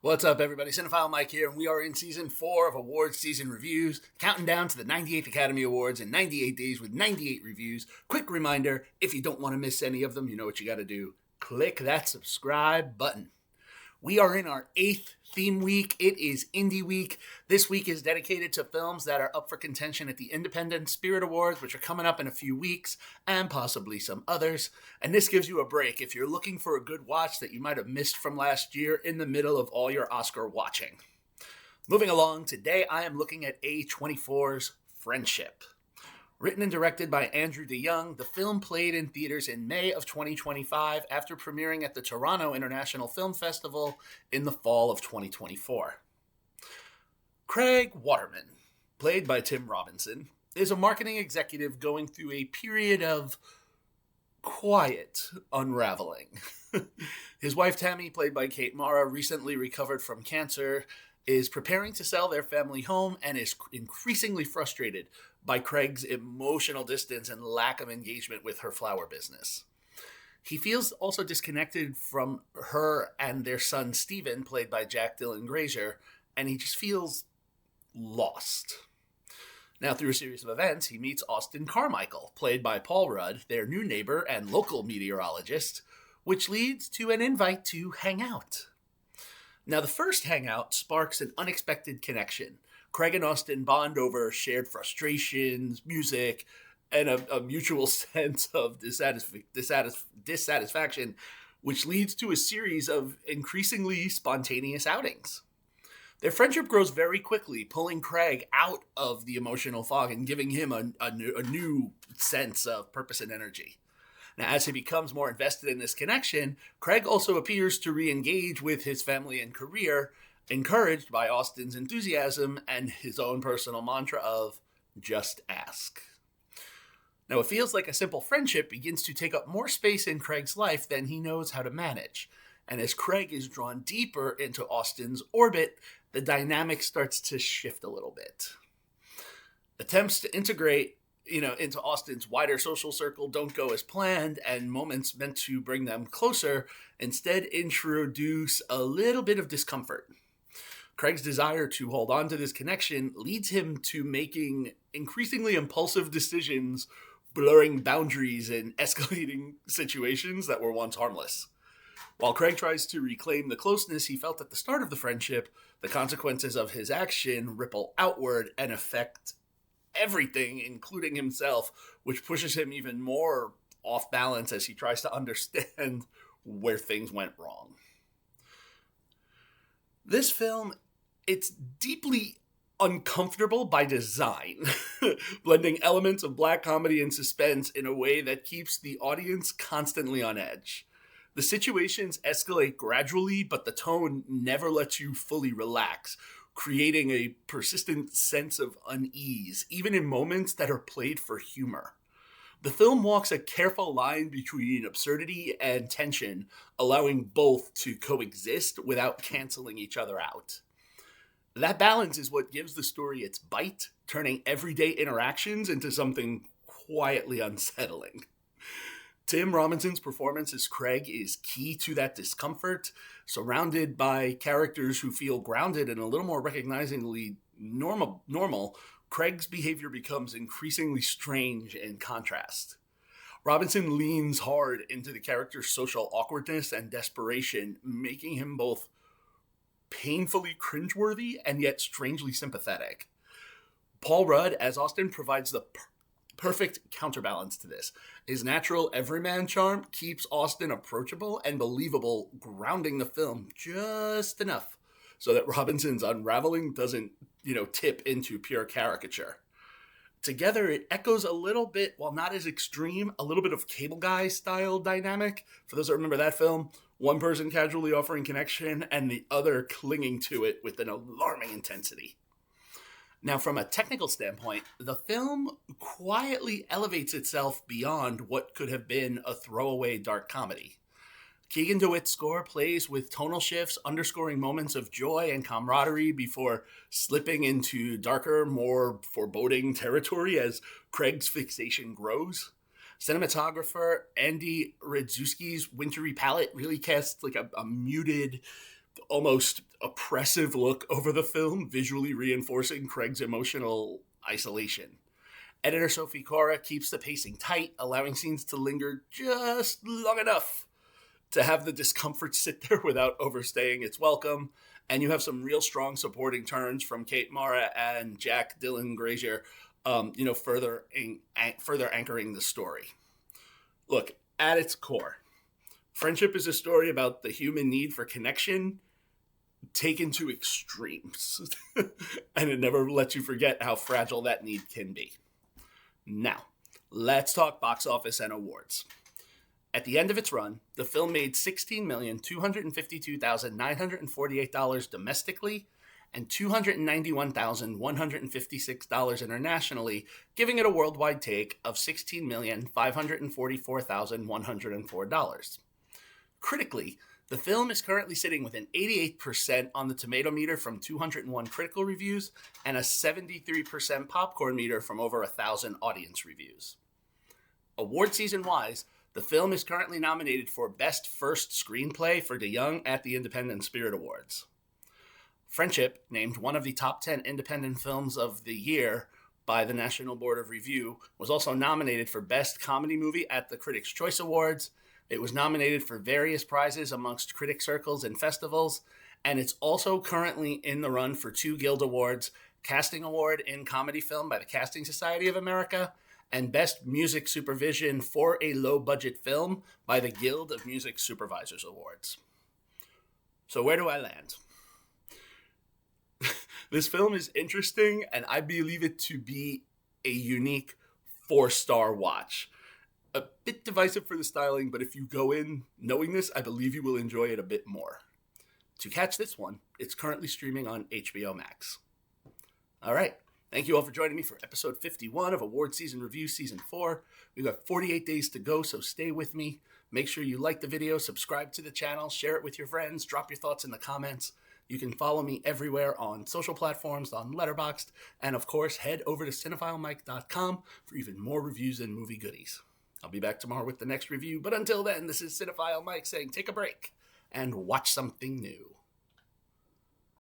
What's up, everybody? Cinephile Mike here, and we are in season 4 of awards season reviews, counting down to the 98th Academy Awards in 98 days with 98 reviews. Quick reminder, if you don't want to miss any of them, you know what you got to do. Click that subscribe button. We are in our 8th theme week. It is Indie Week. This week is dedicated to films that are up for contention at the Independent Spirit Awards, which are coming up in a few weeks, and possibly some others. And this gives you a break if you're looking for a good watch that you might have missed from last year in the middle of all your Oscar watching. Moving along, today I am looking at A24's Friendship. Written and directed by Andrew DeYoung, the film played in theaters in May of 2025 after premiering at the Toronto International Film Festival in the fall of 2024. Craig Waterman, played by Tim Robinson, is a marketing executive going through a period of quiet unraveling. His wife Tammy, played by Kate Mara, recently recovered from cancer, is preparing to sell their family home and is increasingly frustrated by Craig's emotional distance and lack of engagement with her flower business. He feels also disconnected from her and their son Stephen, played by Jack Dylan Grazer, and he just feels lost. Now, through a series of events, he meets Austin Carmichael, played by Paul Rudd, their new neighbor and local meteorologist, which leads to an invite to hang out. Now, the first hangout sparks an unexpected connection. Craig and Austin bond over shared frustrations, music, and a mutual sense of dissatisfaction, which leads to a series of increasingly spontaneous outings. Their friendship grows very quickly, pulling Craig out of the emotional fog and giving him a new sense of purpose and energy. Now, as he becomes more invested in this connection, Craig also appears to re-engage with his family and career, encouraged by Austin's enthusiasm and his own personal mantra of, just ask. Now, it feels like a simple friendship begins to take up more space in Craig's life than he knows how to manage. And as Craig is drawn deeper into Austin's orbit, the dynamic starts to shift a little bit. Attempts to integrate into Austin's wider social circle don't go as planned, and moments meant to bring them closer instead introduce a little bit of discomfort. Craig's desire to hold on to this connection leads him to making increasingly impulsive decisions, blurring boundaries and escalating situations that were once harmless. While Craig tries to reclaim the closeness he felt at the start of the friendship, the consequences of his action ripple outward and affect everything, including himself, which pushes him even more off balance as he tries to understand where things went wrong. This film, it's deeply uncomfortable by design, blending elements of black comedy and suspense in a way that keeps the audience constantly on edge. The situations escalate gradually, but the tone never lets you fully relax, creating a persistent sense of unease, even in moments that are played for humor. The film walks a careful line between absurdity and tension, allowing both to coexist without canceling each other out. That balance is what gives the story its bite, turning everyday interactions into something quietly unsettling. Tim Robinson's performance as Craig is key to that discomfort, surrounded by characters who feel grounded and a little more recognizably normal. Craig's behavior becomes increasingly strange in contrast. Robinson leans hard into the character's social awkwardness and desperation, making him both painfully cringeworthy and yet strangely sympathetic. Paul Rudd as Austin provides the perfect counterbalance to this. His natural everyman charm keeps Austin approachable and believable, grounding the film just enough so that Robinson's unraveling doesn't, tip into pure caricature. Together, it echoes a little bit, while not as extreme, a little bit of Cable Guy style dynamic. For those that remember that film, one person casually offering connection and the other clinging to it with an alarming intensity. Now, from a technical standpoint, the film quietly elevates itself beyond what could have been a throwaway dark comedy. Keegan DeWitt's score plays with tonal shifts, underscoring moments of joy and camaraderie before slipping into darker, more foreboding territory as Craig's fixation grows. Cinematographer Andy Radzewski's wintry palette really casts like a muted almost oppressive look over the film, visually reinforcing Craig's emotional isolation. Editor Sophie Cora keeps the pacing tight, allowing scenes to linger just long enough to have the discomfort sit there without overstaying its welcome. And you have some real strong supporting turns from Kate Mara and Jack Dylan Grazier, further anchoring the story. Look, at its core, Friendship is a story about the human need for connection taken to extremes. And it never lets you forget how fragile that need can be. Now, let's talk box office and awards. At the end of its run, the film made $16,252,948 domestically and $291,156 internationally, giving it a worldwide take of $16,544,104. Critically, the film is currently sitting with an 88% on the tomato meter from 201 critical reviews and a 73% popcorn meter from over 1,000 audience reviews. Award season-wise, the film is currently nominated for Best First Screenplay for DeYoung at the Independent Spirit Awards. Friendship, named one of the top 10 independent films of the year by the National Board of Review, was also nominated for Best Comedy Movie at the Critics' Choice Awards. It was nominated for various prizes amongst critic circles and festivals, and it's also currently in the run for 2 Guild Awards, Casting Award in Comedy Film by the Casting Society of America, and Best Music Supervision for a Low-Budget Film by the Guild of Music Supervisors Awards. So where do I land? This film is interesting, and I believe it to be a unique 4-star watch. A bit divisive for the styling, but if you go in knowing this, I believe you will enjoy it a bit more. To catch this one, it's currently streaming on HBO Max. All right. Thank you all for joining me for episode 51 of Award Season Review Season 4. We've got 48 days to go, so stay with me. Make sure you like the video, subscribe to the channel, share it with your friends, drop your thoughts in the comments. You can follow me everywhere on social platforms, on Letterboxd, and of course, head over to cinephilemike.com for even more reviews and movie goodies. I'll be back tomorrow with the next review, but until then, this is Cinephile Mike saying take a break and watch something new.